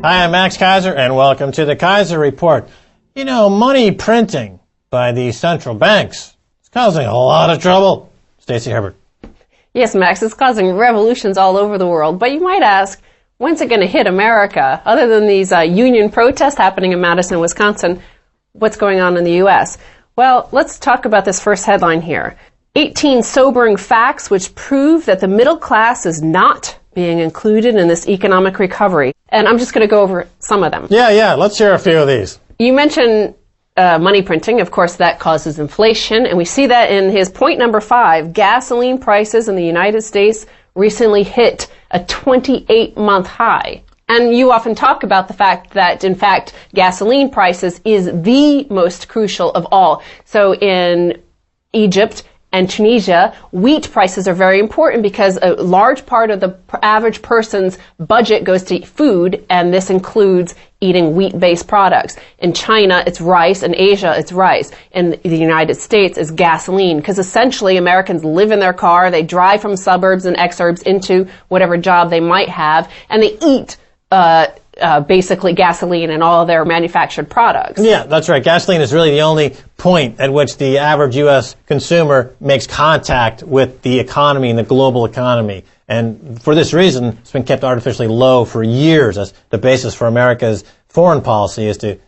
Hi, I'm Max Kaiser, and welcome to the Kaiser Report. You know, money printing by the central banks is causing a lot of trouble. Stacey Herbert. Yes, Max, it's causing revolutions all over the world. But you might ask, when's it going to hit America? Other than these union protests happening in Madison, Wisconsin, what's going on in the U.S.? Well, let's talk about this first headline here. 18 sobering facts which prove that the middle class is not being included in this economic recovery. And I'm just going to go over some of them. Yeah, let's hear a few of these. You mentioned money printing. Of course, that causes inflation. And we see that in his point number 5. Gasoline prices in the United States recently hit a 28-month high. And you often talk about the fact that, in fact, gasoline prices is the most crucial of all. So in Egypt and Tunisia, wheat prices are very important because a large part of the average person's budget goes to food, and this includes eating wheat-based products. In China, it's rice. In Asia, it's rice. In the United States, it's gasoline, because essentially Americans live in their car, they drive from suburbs and exurbs into whatever job they might have, and they eat basically gasoline and all of their manufactured products. Yeah, that's right. Gasoline is really the only point at which the average U.S. consumer makes contact with the economy and the global economy. And for this reason, it's been kept artificially low for years as the basis for America's foreign policy is to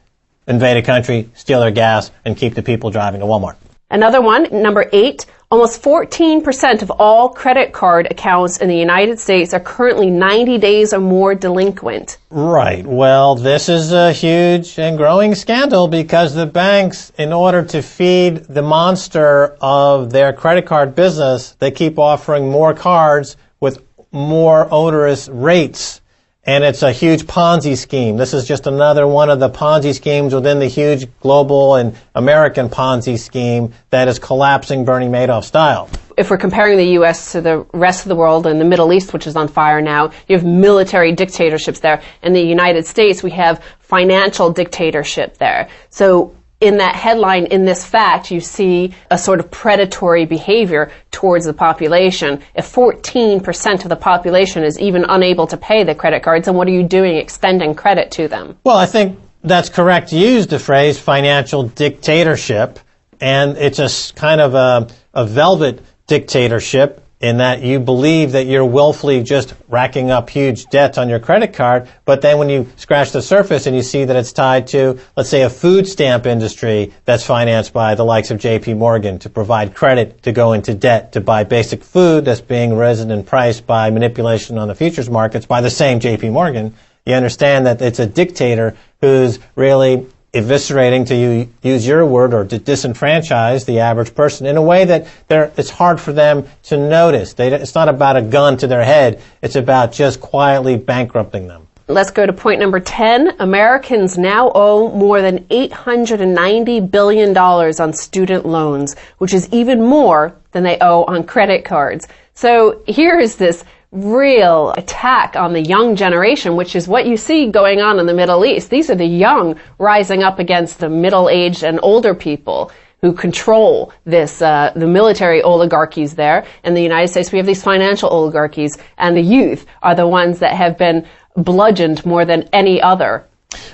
invade a country, steal their gas, and keep the people driving to Walmart. Another one, number 8, almost 14% of all credit card accounts in the United States are currently 90 days or more delinquent. Right. Well, this is a huge and growing scandal because the banks, in order to feed the monster of their credit card business, they keep offering more cards with more onerous rates. And it's a huge Ponzi scheme. This is just another one of the Ponzi schemes within the huge global and American Ponzi scheme that is collapsing Bernie Madoff style. If we're comparing the U.S. to the rest of the world and the Middle East, which is on fire now, you have military dictatorships there. In the United States, we have financial dictatorship there. So in that headline, in this fact, you see a sort of predatory behavior towards the population. If 14% of the population is even unable to pay the credit cards, then what are you doing extending credit to them? Well, I think that's correct to use the phrase financial dictatorship, and it's a kind of a velvet dictatorship in that you believe that you're willfully just racking up huge debts on your credit card, but then when you scratch the surface and you see that it's tied to, let's say, a food stamp industry that's financed by the likes of J.P. Morgan to provide credit to go into debt to buy basic food that's being risen in price by manipulation on the futures markets by the same J.P. Morgan, you understand that it's a dictator who's really eviscerating, to use your word, or to disenfranchise the average person in a way that it's hard for them to notice. It's not about a gun to their head. It's about just quietly bankrupting them. Let's go to point number 10. Americans now owe more than $890 billion on student loans, which is even more than they owe on credit cards. So here is this real attack on the young generation, which is what you see going on in the Middle East. These are the young rising up against the middle-aged and older people who control this, the military oligarchies there. In the United States, we have these financial oligarchies, and the youth are the ones that have been bludgeoned more than any other.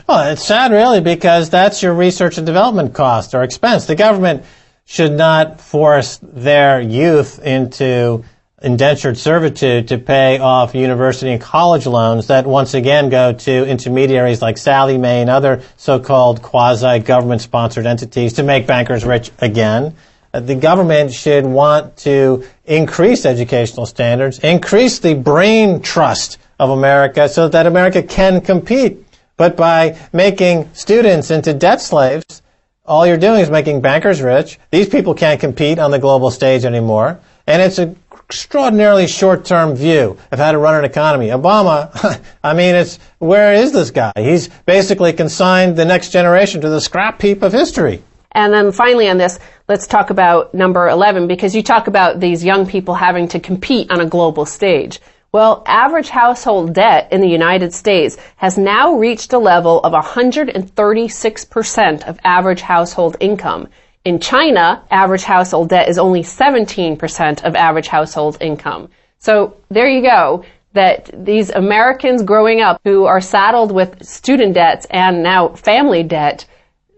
Well, it's sad, really, because that's your research and development cost or expense. The government should not force their youth into indentured servitude to pay off university and college loans that once again go to intermediaries like Sallie Mae and other so-called quasi-government sponsored entities to make bankers rich again. The government should want to increase educational standards, increase the brain trust of America so that America can compete. But by making students into debt slaves, all you're doing is making bankers rich. These people can't compete on the global stage anymore. And it's an extraordinarily short-term view of how to run an economy. Obama, I mean, where is this guy? He's basically consigned the next generation to the scrap heap of history. And then finally on this, let's talk about number 11, because you talk about these young people having to compete on a global stage. Well, average household debt in the United States has now reached a level of 136% of average household income. In China, average household debt is only 17% of average household income. So there you go. that these Americans growing up who are saddled with student debts and now family debt,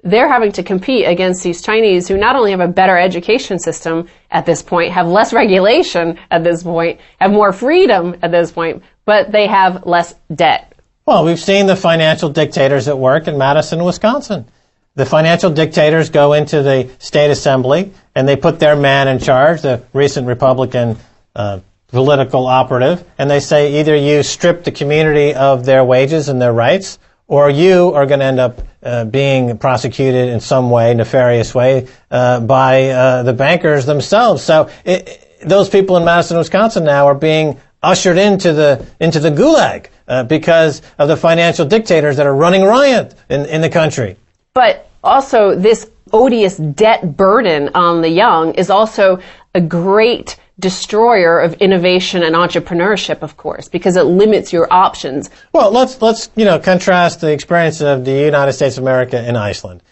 they're having to compete against these Chinese who not only have a better education system at this point, have less regulation at this point, have more freedom at this point, but they have less debt. Well, we've seen the financial dictators at work in Madison, Wisconsin. The financial dictators go into the state assembly and they put their man in charge, the recent Republican political operative, and they say either you strip the community of their wages and their rights, or you are going to end up being prosecuted in some way, nefarious way, by the bankers themselves. So those people in Madison, Wisconsin now are being ushered into the gulag because of the financial dictators that are running riot in the country. But also this odious debt burden on the young is also a great destroyer of innovation and entrepreneurship, of course, because it limits your options. Well, let's contrast the experience of the United States of America and Iceland.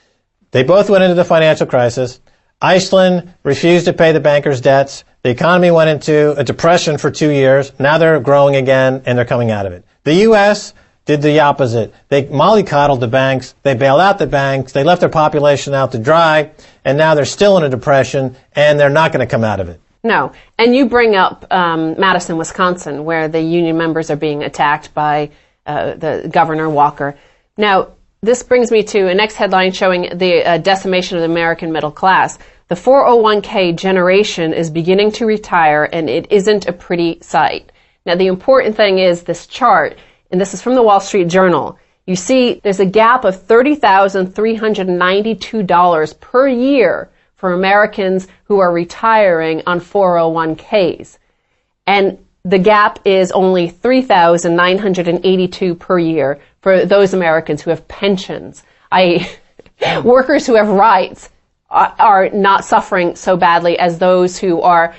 They both went into the financial crisis. Iceland refused to pay the bankers' debts. The economy went into a depression for 2 years. Now they're growing again, and they're coming out of it. The U.S. did the opposite. They mollycoddled the banks. They bailed out the banks. They left their population out to dry, and now they're still in a depression, and they're not going to come out of it. No. And you bring up Madison, Wisconsin, where the union members are being attacked by the Governor Walker. Now, this brings me to a next headline showing the decimation of the American middle class. The 401k generation is beginning to retire, and it isn't a pretty sight. Now, the important thing is this chart, and this is from the Wall Street Journal. You see there's a gap of $30,392 per year for Americans who are retiring on 401ks. And the gap is only $3,982 per year for those Americans who have pensions. Workers who have rights are not suffering so badly as those who are,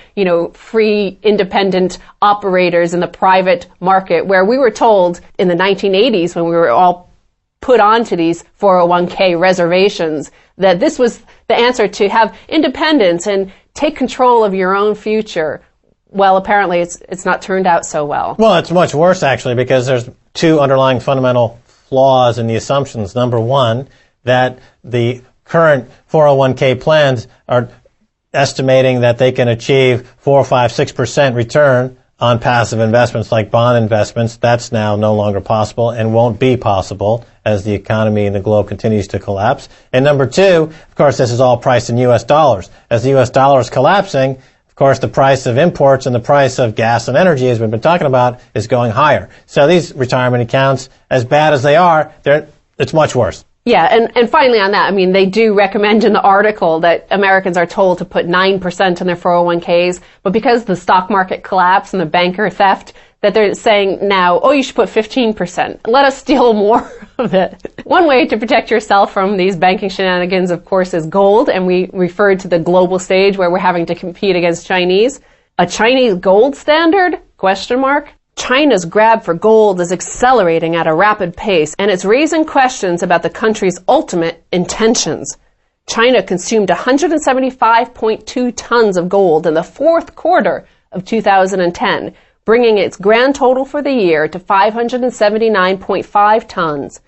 free, independent operators in the private market, where we were told in the 1980s when we were all put onto these 401k reservations that this was the answer to have independence and take control of your own future. Well, apparently it's not turned out so well. Well, it's much worse, actually, because there's two underlying fundamental flaws in the assumptions. Number one, that the current 401k plans are estimating that they can achieve 4, 5, 6% return on passive investments like bond investments. That's now no longer possible and won't be possible as the economy in the globe continues to collapse. And number two, of course, this is all priced in U.S. dollars. As the U.S. dollar is collapsing, of course, the price of imports and the price of gas and energy, as we've been talking about, is going higher. So these retirement accounts, as bad as they are, it's much worse. Yeah, and finally on that, they do recommend in the article that Americans are told to put 9% in their 401ks, but because the stock market collapse and the banker theft, that they're saying now, you should put 15%. Let us steal more of it. One way to protect yourself from these banking shenanigans, of course, is gold, and we referred to the global stage where we're having to compete against Chinese. A Chinese gold standard? ? China's grab for gold is accelerating at a rapid pace, and it's raising questions about the country's ultimate intentions. China consumed 175.2 tons of gold in the fourth quarter of 2010, bringing its grand total for the year to 579.5 tons.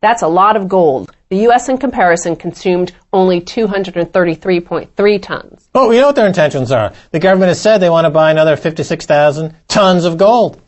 That's a lot of gold. The U.S. in comparison consumed only 233.3 tons. Oh, we know what their intentions are. The government has said they want to buy another 56,000 tons of gold.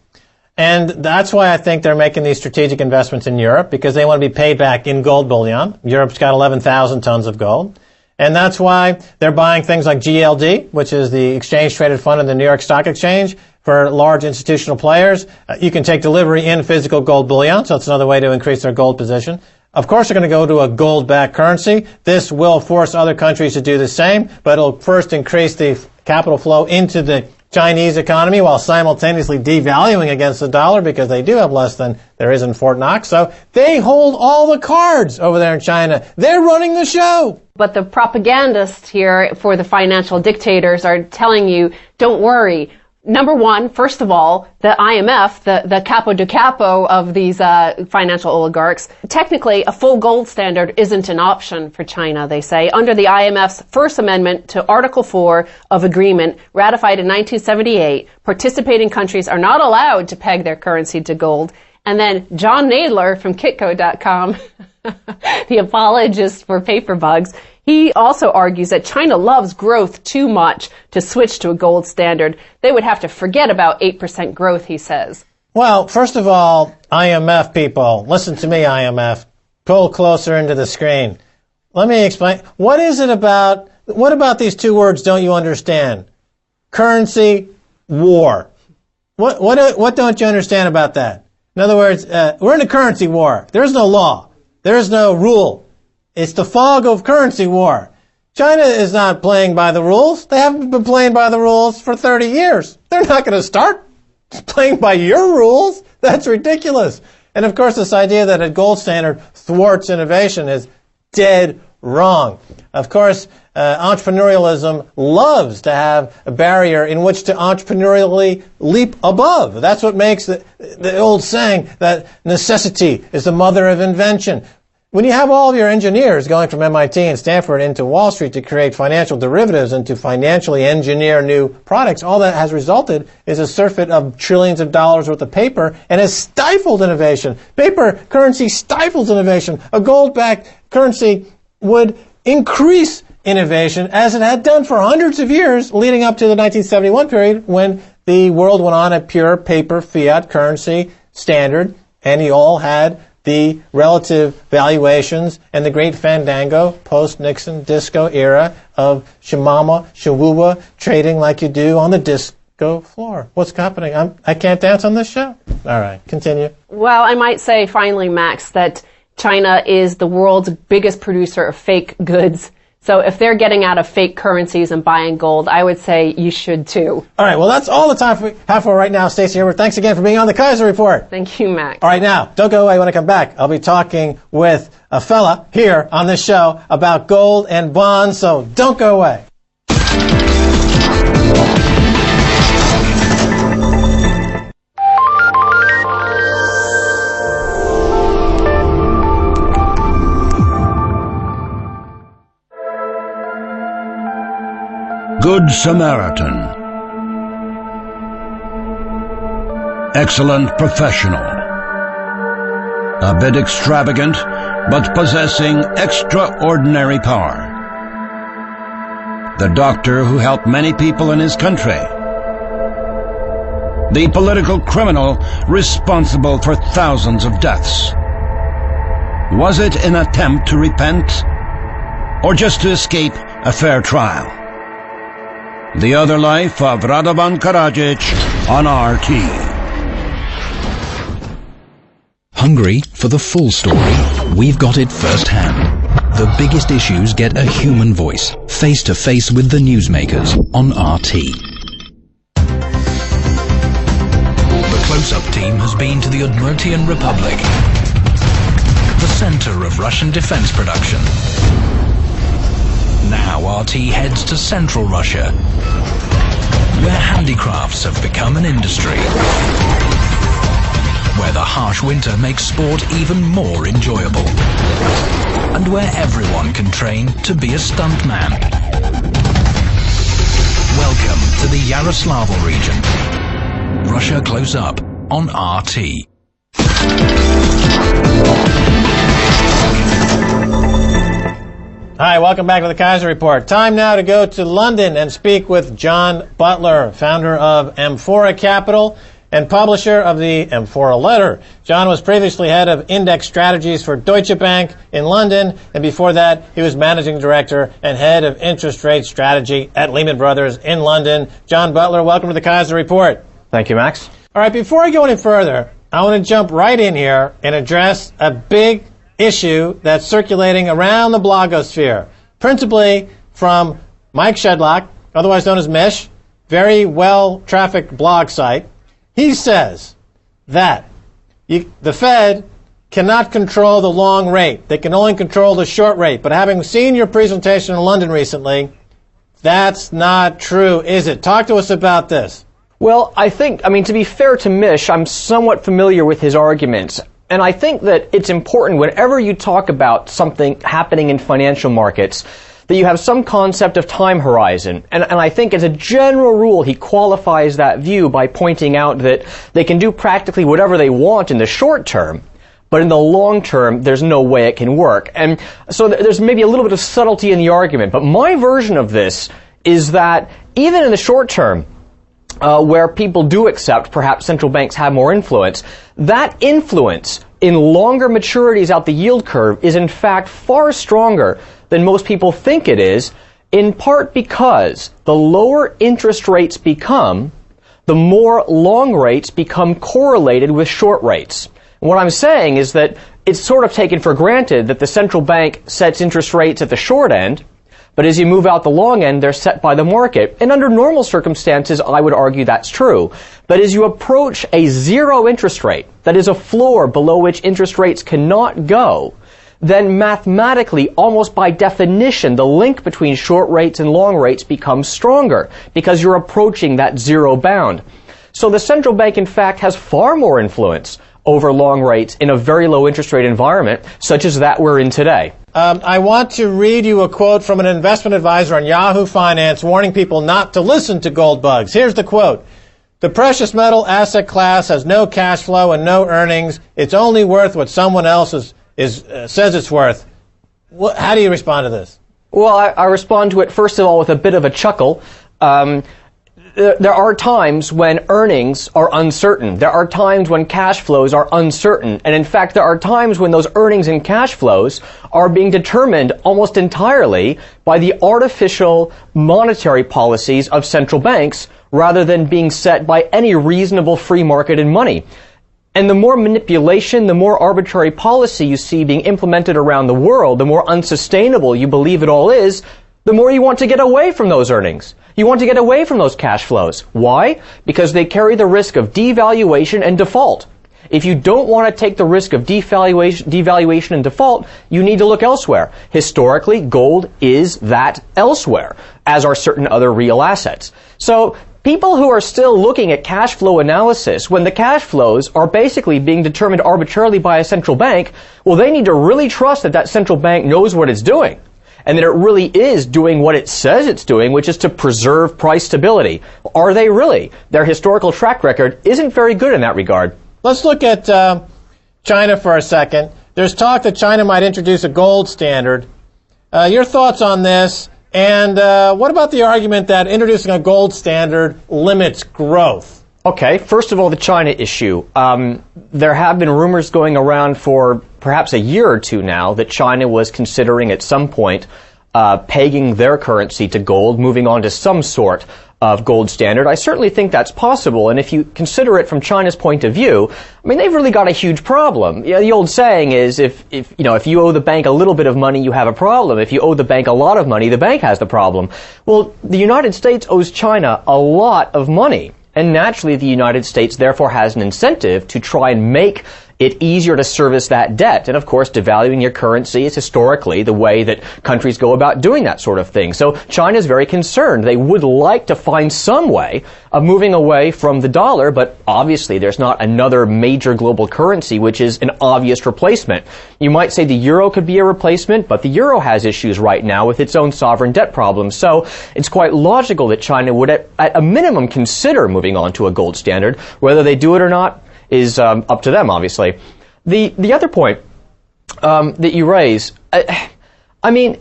And that's why I think they're making these strategic investments in Europe, because they want to be paid back in gold bullion. Europe's got 11,000 tons of gold. And that's why they're buying things like GLD, which is the exchange-traded fund in the New York Stock Exchange for large institutional players. You can take delivery in physical gold bullion, so it's another way to increase their gold position. Of course, they're going to go to a gold-backed currency. This will force other countries to do the same, but it'll first increase the capital flow into the Chinese economy while simultaneously devaluing against the dollar, because they do have less than there is in Fort Knox. So they hold all the cards over there in China. They're running the show. But the propagandists here for the financial dictators are telling you, don't worry, Number one, first of all, the IMF, the capo de capo of these financial oligarchs, technically a full gold standard isn't an option for China, they say. Under the IMF's First Amendment to Article 4 of Agreement, ratified in 1978, participating countries are not allowed to peg their currency to gold. And then John Nadler from Kitco.com, the apologist for paper bugs, he also argues that China loves growth too much to switch to a gold standard. They would have to forget about 8% growth, he says. Well, first of all, IMF people, listen to me, IMF. Pull closer into the screen. Let me explain. What about these two words don't you understand? Currency, war. What don't you understand about that? In other words, we're in a currency war. There is no law. There is no rule. It's the fog of currency war. China is not playing by the rules. They haven't been playing by the rules for 30 years. They're not going to start playing by your rules. That's ridiculous. And of course, this idea that a gold standard thwarts innovation is dead wrong. Of course, entrepreneurialism loves to have a barrier in which to entrepreneurially leap above. That's what makes the old saying that necessity is the mother of invention. When you have all of your engineers going from MIT and Stanford into Wall Street to create financial derivatives and to financially engineer new products, all that has resulted is a surfeit of trillions of dollars worth of paper and has stifled innovation. Paper currency stifles innovation. A gold-backed currency would increase innovation as it had done for hundreds of years leading up to the 1971 period when the world went on a pure paper fiat currency standard and you all had the relative valuations and the great fandango post-Nixon disco era of Shimama, Shawuwa trading like you do on the disco floor. What's happening? I can't dance on this show? All right, continue. Well, I might say finally, Max, that China is the world's biggest producer of fake goods. So if they're getting out of fake currencies and buying gold, I would say you should too. All right, well, that's all the time we have for right now. Stacey Herbert, thanks again for being on the Kaiser Report. Thank you, Max. All right, now, don't go away. When I come back, I'll be talking with a fella here on this show about gold and bonds, so don't go away. Good Samaritan. Excellent professional. A bit extravagant, but possessing extraordinary power. The doctor who helped many people in his country. The political criminal responsible for thousands of deaths. Was it an attempt to repent, or just to escape a fair trial? The Other Life of Radovan Karadzic on RT. Hungry for the full story? We've got it firsthand. The biggest issues get a human voice, face to face with the newsmakers on RT. The Close-Up team has been to the Udmurtian Republic, the center of Russian defense production. Now RT heads to central Russia, where handicrafts have become an industry, where the harsh winter makes sport even more enjoyable, and where everyone can train to be a stuntman. Welcome to the Yaroslavl region. Russia Close Up on RT. Hi, welcome back to the Kaiser Report. Time now to go to London and speak with John Butler, founder of Amphora Capital and publisher of the Amphora Letter. John was previously head of index strategies for Deutsche Bank in London, and before that, he was managing director and head of interest rate strategy at Lehman Brothers in London. John Butler, welcome to the Kaiser Report. Thank you, Max. All right, before I go any further, I want to jump right in here and address a big issue that's circulating around the blogosphere, principally from Mike Shedlock, otherwise known as Mish, very well-trafficked blog site. He says that the Fed cannot control the long rate. They can only control the short rate. But having seen your presentation in London recently, that's not true, is it? Talk to us about this. Well, to be fair to Mish, I'm somewhat familiar with his arguments. And I think that it's important whenever you talk about something happening in financial markets that you have some concept of time horizon. And I think as a general rule, he qualifies that view by pointing out that they can do practically whatever they want in the short term, but in the long term, there's no way it can work. And so there's maybe a little bit of subtlety in the argument. But my version of this is that even in the short term, where people do accept perhaps central banks have more influence, that influence in longer maturities out the yield curve is in fact far stronger than most people think it is, in part because the lower interest rates become, the more long rates become correlated with short rates. And what I'm saying is that it's sort of taken for granted that the central bank sets interest rates at the short end, but as you move out the long end, they're set by the market. And under normal circumstances, I would argue that's true. But as you approach a zero interest rate, that is a floor below which interest rates cannot go, then mathematically, almost by definition, the link between short rates and long rates becomes stronger because you're approaching that zero bound. So the central bank, in fact, has far more influence over long rates in a very low interest rate environment, such as that we're in today. I want to read you a quote from an investment advisor on Yahoo Finance warning people not to listen to gold bugs. Here's the quote. The precious metal asset class has no cash flow and no earnings. It's only worth what someone else says it's worth. How do you respond to this? Well, I respond to it, first of all, with a bit of a chuckle. There are times when earnings are uncertain. There are times when cash flows are uncertain. And in fact, there are times when those earnings and cash flows are being determined almost entirely by the artificial monetary policies of central banks rather than being set by any reasonable free market in money. And the more manipulation, the more arbitrary policy you see being implemented around the world, the more unsustainable you believe it all is, the more you want to get away from those earnings. You want to get away from those cash flows. Why? Because they carry the risk of devaluation and default. If you don't want to take the risk of devaluation and default, you need to look elsewhere. Historically, gold is that elsewhere, as are certain other real assets. So people who are still looking at cash flow analysis, when the cash flows are basically being determined arbitrarily by a central bank, well, they need to really trust that that central bank knows what it's doing, and that it really is doing what it says it's doing, which is to preserve price stability. Are they really? Their historical track record isn't very good in that regard. Let's look at China for a second. There's talk that China might introduce a gold standard. Your thoughts on this? And what about the argument that introducing a gold standard limits growth? Okay, first of all, the China issue. There have been rumors going around for perhaps a year or two now that China was considering at some point pegging their currency to gold, moving on to some sort of gold standard. I certainly think that's possible, and if you consider it from China's point of view, I mean, they've really got a huge problem. You know, the old saying is, if you owe the bank a little bit of money, you have a problem. If you owe the bank a lot of money, the bank has the problem. Well, the United States owes China a lot of money, and naturally the United States therefore has an incentive to try and make it easier to service that debt. And of course, devaluing your currency is historically the way that countries go about doing that sort of thing. So China is very concerned. They would like to find some way of moving away from the dollar, but obviously there's not another major global currency which is an obvious replacement. You might say the euro could be a replacement, but the euro has issues right now with its own sovereign debt problems. So it's quite logical that China would at a minimum consider moving on to a gold standard. Whether they do it or not is up to them, obviously. The other point that you raise, I mean,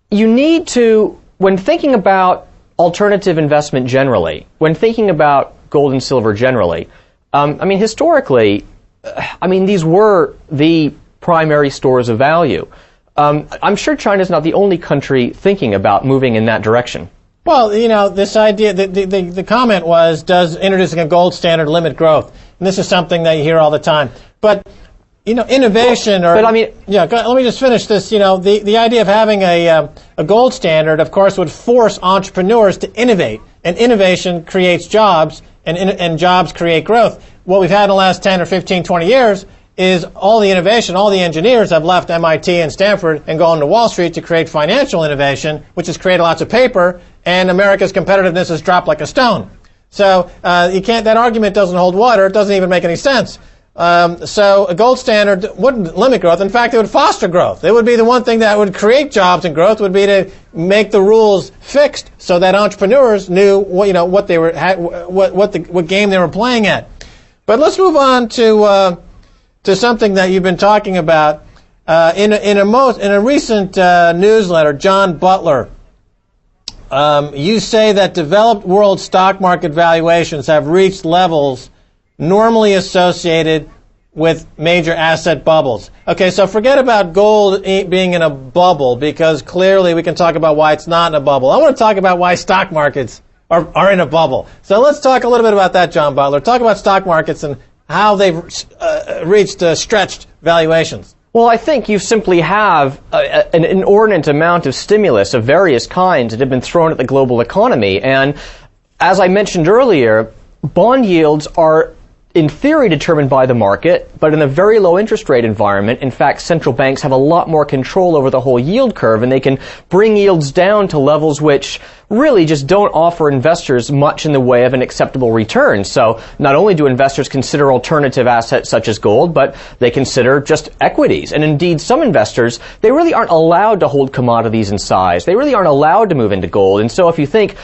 you need to, when thinking about alternative investment generally, when thinking about gold and silver generally, I mean, historically, I mean, these were the primary stores of value. I'm sure China's not the only country thinking about moving in that direction. Well, you know, this idea, the comment was, does introducing a gold standard limit growth? And this is something that you hear all the time. But, you know, innovation or... But I mean... Yeah, let me just finish this. You know, the idea of having a gold standard, of course, would force entrepreneurs to innovate. And innovation creates jobs, and jobs create growth. What we've had in the last 10 or 15, 20 years is all the innovation, all the engineers have left MIT and Stanford and gone to Wall Street to create financial innovation, which has created lots of paper, and America's competitiveness has dropped like a stone. So you can't. That argument doesn't hold water. It doesn't even make any sense. So a gold standard wouldn't limit growth. In fact, it would foster growth. It would be the one thing that would create jobs and growth would be to make the rules fixed so that entrepreneurs knew what they were what game they were playing at. But let's move on to something that you've been talking about in a recent newsletter. John Butler, you say that developed world stock market valuations have reached levels normally associated with major asset bubbles. Okay, so forget about gold being in a bubble, because clearly we can talk about why it's not in a bubble. I want to talk about why stock markets are in a bubble. So let's talk a little bit about that, John Butler. Talk about stock markets and how they've reached stretched valuations. Well, I think you simply have an inordinate amount of stimulus of various kinds that have been thrown at the global economy. And as I mentioned earlier, bond yields are in theory determined by the market, but in a very low interest rate environment, in fact, central banks have a lot more control over the whole yield curve, and they can bring yields down to levels which really just don't offer investors much in the way of an acceptable return. So not only do investors consider alternative assets such as gold, but they consider just equities. And indeed, some investors, they really aren't allowed to hold commodities in size. They really aren't allowed to move into gold. And so if you think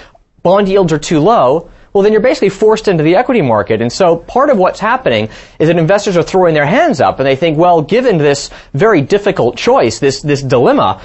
bond yields are too low, well, then you're basically forced into the equity market. And so part of what's happening is that investors are throwing their hands up and they think, well, given this very difficult choice, this dilemma,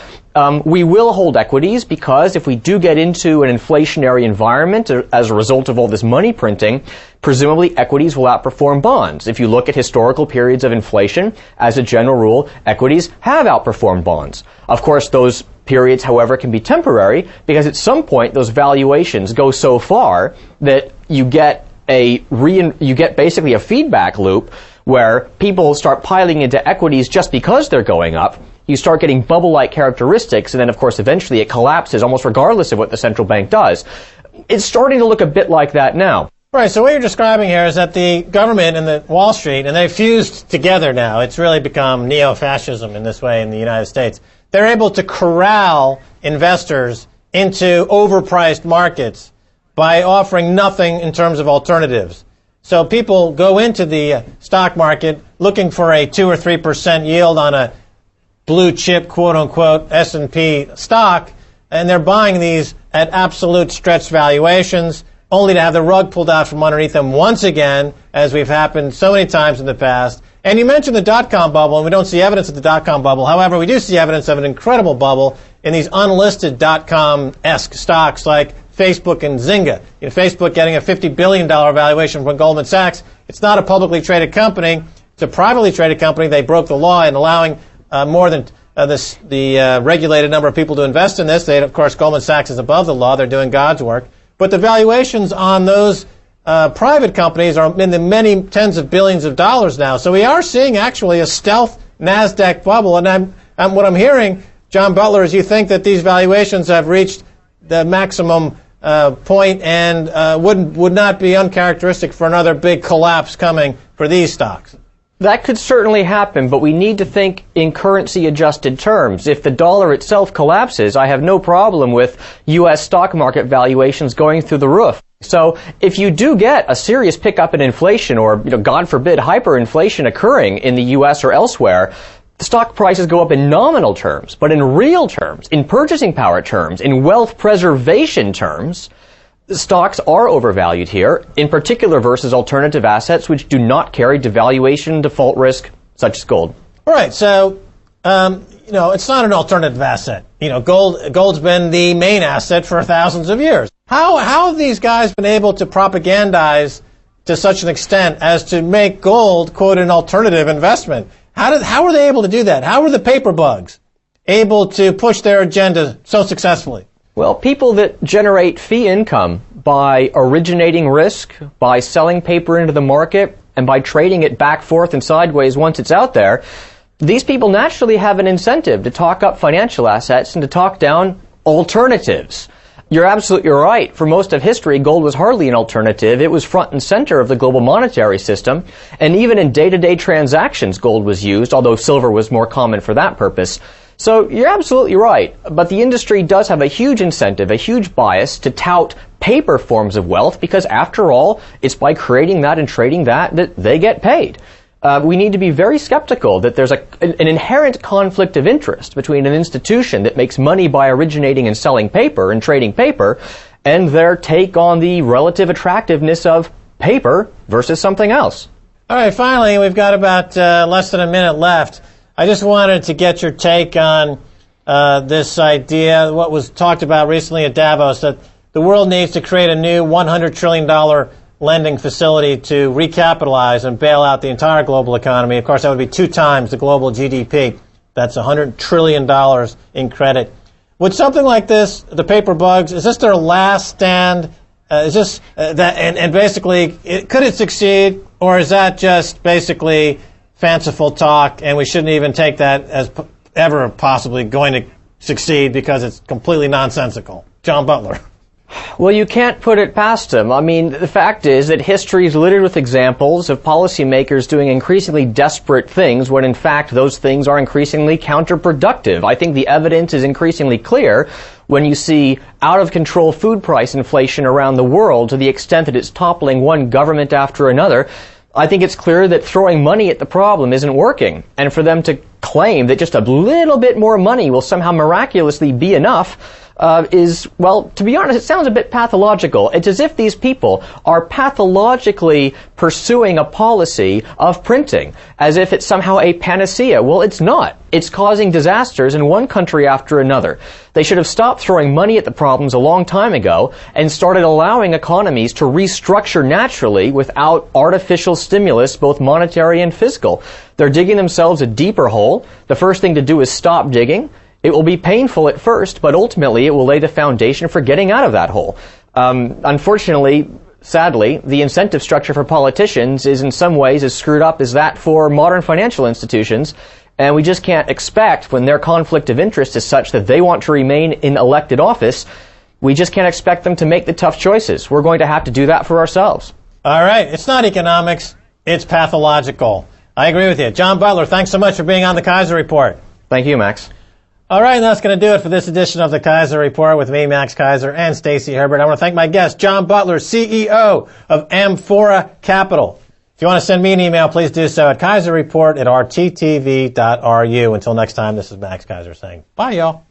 we will hold equities, because if we do get into an inflationary environment as a result of all this money printing, presumably equities will outperform bonds. If you look at historical periods of inflation, as a general rule, equities have outperformed bonds. Of course, those periods, however, can be temporary, because at some point those valuations go so far that you get basically a feedback loop where people start piling into equities just because they're going up. You start getting bubble-like characteristics, and then, of course, eventually it collapses almost regardless of what the central bank does. It's starting to look a bit like that now. Right, so what you're describing here is that the government and the Wall Street, and they've fused together now. It's really become neo-fascism in this way in the United States. They're able to corral investors into overpriced markets by offering nothing in terms of alternatives. So people go into the stock market looking for a 2 or 3% yield on a blue chip, quote unquote, S&P stock, and they're buying these at absolute stretched valuations, only to have the rug pulled out from underneath them once again, as we've happened so many times in the past. And you mentioned the dot-com bubble, and we don't see evidence of the dot-com bubble. However, we do see evidence of an incredible bubble in these unlisted dot-com-esque stocks like Facebook and Zynga. Facebook getting a $50 billion valuation from Goldman Sachs. It's not a publicly traded company. It's a privately traded company. They broke the law in allowing more than the regulated number of people to invest in this. Of course, Goldman Sachs is above the law. They're doing God's work. But the valuations on those private companies are in the many tens of billions of dollars now. So we are seeing actually a stealth NASDAQ bubble. And what I'm hearing, John Butler, is you think that these valuations have reached the maximum point and would not be uncharacteristic for another big collapse coming for these stocks. That could certainly happen, but we need to think in currency-adjusted terms. If the dollar itself collapses, I have no problem with U.S. stock market valuations going through the roof. So if you do get a serious pickup in inflation or, God forbid, hyperinflation occurring in the U.S. or elsewhere, the stock prices go up in nominal terms, but in real terms, in purchasing power terms, in wealth preservation terms, the stocks are overvalued here, in particular versus alternative assets which do not carry devaluation default risk, such as gold. All right, so it's not an alternative asset. Gold's been the main asset for thousands of years. How have these guys been able to propagandize to such an extent as to make gold, quote, an alternative investment? How were they able to do that? How were the paper bugs able to push their agenda so successfully? Well, people that generate fee income by originating risk, by selling paper into the market, and by trading it back, forth, and sideways once it's out there, these people naturally have an incentive to talk up financial assets and to talk down alternatives. You're absolutely right. For most of history, gold was hardly an alternative. It was front and center of the global monetary system. And even in day-to-day transactions, gold was used, although silver was more common for that purpose. So you're absolutely right, but the industry does have a huge incentive, a huge bias to tout paper forms of wealth because, after all, it's by creating that and trading that they get paid. We need to be very skeptical that there's an inherent conflict of interest between an institution that makes money by originating and selling paper and trading paper and their take on the relative attractiveness of paper versus something else. All right, finally, we've got about less than a minute left. I just wanted to get your take on this idea, what was talked about recently at Davos, that the world needs to create a new $100 trillion lending facility to recapitalize and bail out the entire global economy. Of course, that would be 2 times the global GDP. That's $100 trillion in credit. Would something like this, the paper bugs, is this their last stand? Is this that? And basically, could it succeed, or is that just basically fanciful talk, and we shouldn't even take that as ever possibly going to succeed because it's completely nonsensical? John Butler. Well, you can't put it past them. I mean, the fact is that history is littered with examples of policymakers doing increasingly desperate things when, in fact, those things are increasingly counterproductive. I think the evidence is increasingly clear when you see out-of-control food price inflation around the world to the extent that it's toppling one government after another. I think it's clear that throwing money at the problem isn't working. And for them to claim that just a little bit more money will somehow miraculously be enough is, well, to be honest, it sounds a bit pathological. It's as if these people are pathologically pursuing a policy of printing, as if it's somehow a panacea. Well, it's not. It's causing disasters in one country after another. They should have stopped throwing money at the problems a long time ago and started allowing economies to restructure naturally without artificial stimulus, both monetary and fiscal. They're digging themselves a deeper hole. The first thing to do is stop digging. It will be painful at first, but ultimately it will lay the foundation for getting out of that hole. Unfortunately, sadly, the incentive structure for politicians is in some ways as screwed up as that for modern financial institutions, and we just can't expect, when their conflict of interest is such that they want to remain in elected office, we just can't expect them to make the tough choices. We're going to have to do that for ourselves. All right. It's not economics. It's pathological. I agree with you. John Butler, thanks so much for being on the Kaiser Report. Thank you, Max. All right, and that's going to do it for this edition of the Kaiser Report with me, Max Kaiser, and Stacey Herbert. I want to thank my guest, John Butler, CEO of Amphora Capital. If you want to send me an email, please do so at kaiserreport@rttv.ru. Until next time, this is Max Kaiser saying bye, y'all.